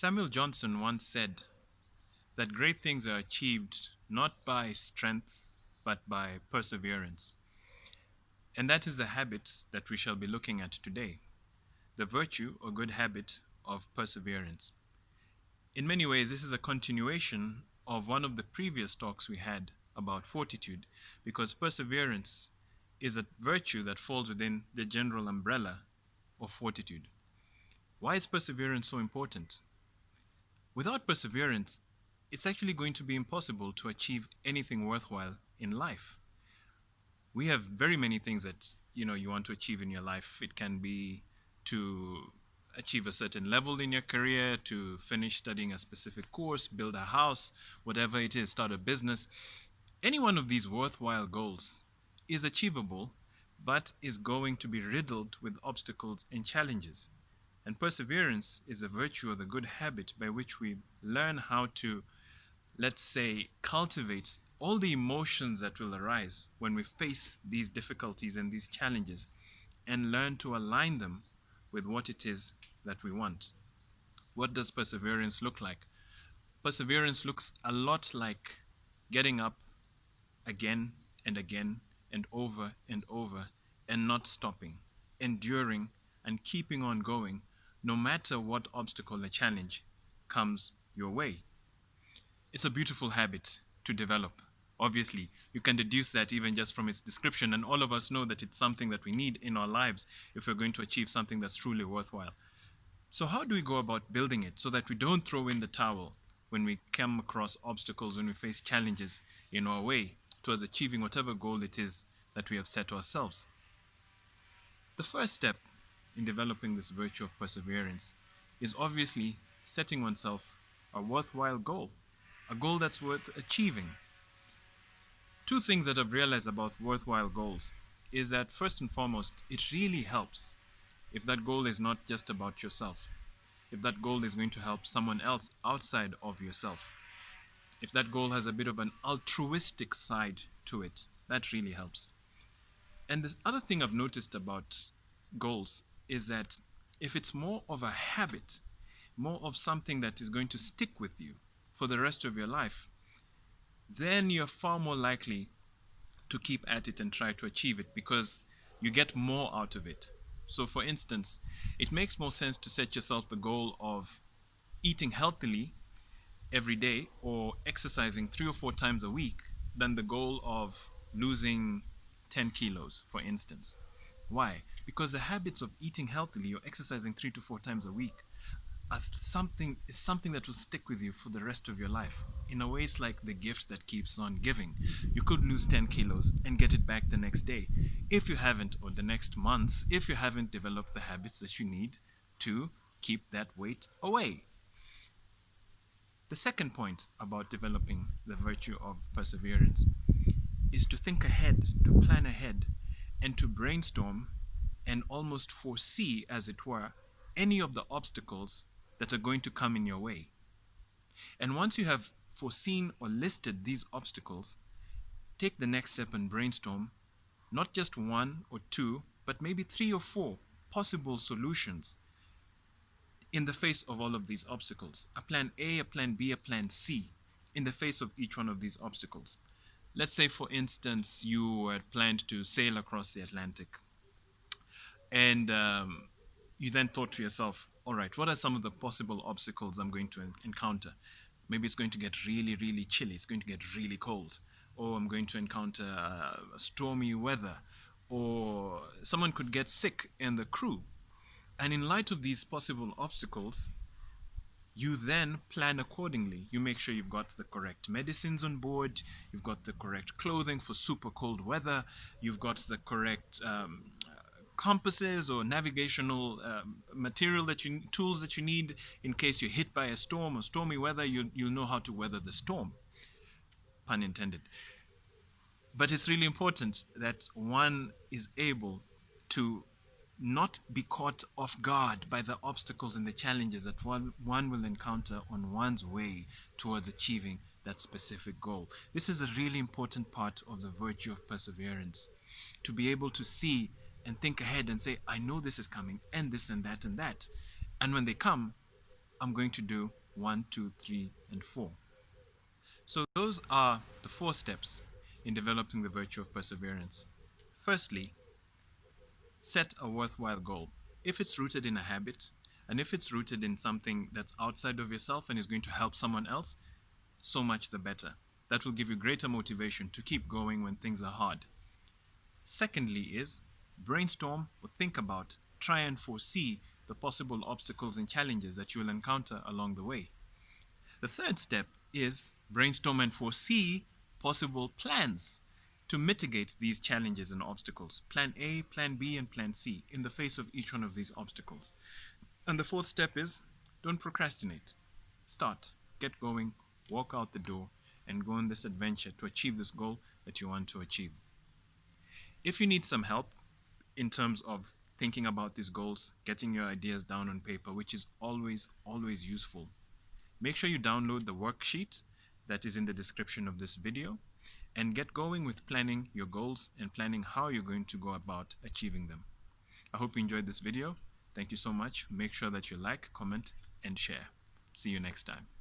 Samuel Johnson once said that great things are achieved not by strength, but by perseverance. And that is the habit that we shall be looking at today, the virtue or good habit of perseverance. In many ways, this is a continuation of one of the previous talks we had about fortitude, because perseverance is a virtue that falls within the general umbrella of fortitude. Why is perseverance so important? Without perseverance, it's actually going to be impossible to achieve anything worthwhile in life. We have very many things that you want to achieve in your life. It can be to achieve a certain level in your career, to finish studying a specific course, build a house, whatever it is, start a business. Any one of these worthwhile goals is achievable, but is going to be riddled with obstacles and challenges. And perseverance is a virtue or the good habit by which we learn how to, let's say, cultivate all the emotions that will arise when we face these difficulties and these challenges, and learn to align them with what it is that we want. What does perseverance look like? Perseverance looks a lot like getting up again and again and over and not stopping, enduring and keeping on going no matter what obstacle or challenge comes your way. It's a beautiful habit to develop. Obviously, you can deduce that even just from its description, and all of us know that it's something that we need in our lives if we're going to achieve something that's truly worthwhile. So, how do we go about building it so that we don't throw in the towel when we come across obstacles, when we face challenges in our way towards achieving whatever goal it is that we have set ourselves? The first step in developing this virtue of perseverance is obviously setting oneself a worthwhile goal, a goal that's worth achieving. Two things that I've realized about worthwhile goals is that first and foremost, it really helps if that goal is not just about yourself, if that goal is going to help someone else outside of yourself, if that goal has a bit of an altruistic side to it, that really helps. And this other thing I've noticed about goals is that if it's more of a habit, more of something that is going to stick with you for the rest of your life, then you're far more likely to keep at it and try to achieve it because you get more out of it. So, for instance, it makes more sense to set yourself the goal of eating healthily every day or exercising 3 or 4 times a week than the goal of losing 10 kilos, for instance. Why? Because the habits of eating healthily or exercising 3 to 4 times a week is something that will stick with you for the rest of your life. In a way, it's like the gift that keeps on giving. You could lose 10 kilos and get it back the next day if you haven't, or the next months, if you haven't developed the habits that you need to keep that weight away. The second point about developing the virtue of perseverance is to think ahead, to plan ahead, and to brainstorm and almost foresee, as it were, any of the obstacles that are going to come in your way. And once you have foreseen or listed these obstacles, take the next step and brainstorm not just one or two, but maybe 3 or 4 possible solutions in the face of all of these obstacles. A plan A, a plan B, a plan C in the face of each one of these obstacles. Let's say, for instance, you had planned to sail across the Atlantic, and you then thought to yourself, all right, what are some of the possible obstacles I'm going to encounter? Maybe it's going to get really, really chilly. It's going to get really cold. Or I'm going to encounter stormy weather. Or someone could get sick in the crew. And in light of these possible obstacles, you then plan accordingly. You make sure you've got the correct medicines on board, you've got the correct clothing for super cold weather, you've got the correct compasses or navigational material tools that you need in case you're hit by a storm or stormy weather. You'll know how to weather the storm, pun intended. But it's really important that one is able to not be caught off guard by the obstacles and the challenges that one will encounter on one's way towards achieving that specific goal. This is a really important part of the virtue of perseverance, to be able to see and think ahead and say, I know this is coming, and this and that and that. And when they come, I'm going to do 1, 2, 3, and 4. So those are the 4 steps in developing the virtue of perseverance. Firstly, set a worthwhile goal. If it's rooted in a habit, and if it's rooted in something that's outside of yourself and is going to help someone else, so much the better. That will give you greater motivation to keep going when things are hard. Secondly is brainstorm or think about, try and foresee the possible obstacles and challenges that you will encounter along the way. The third step is brainstorm and foresee possible plans to mitigate these challenges and obstacles. Plan A, Plan B, and Plan C in the face of each one of these obstacles. And the fourth step is don't procrastinate. Start, get going, walk out the door, and go on this adventure to achieve this goal that you want to achieve. If you need some help in terms of thinking about these goals, getting your ideas down on paper, which is always useful, make sure you download the worksheet that is in the description of this video and get going with planning your goals and planning how you're going to go about achieving them. I hope you enjoyed this video. Thank you so much. Make sure that you like, comment, and share. See you next time.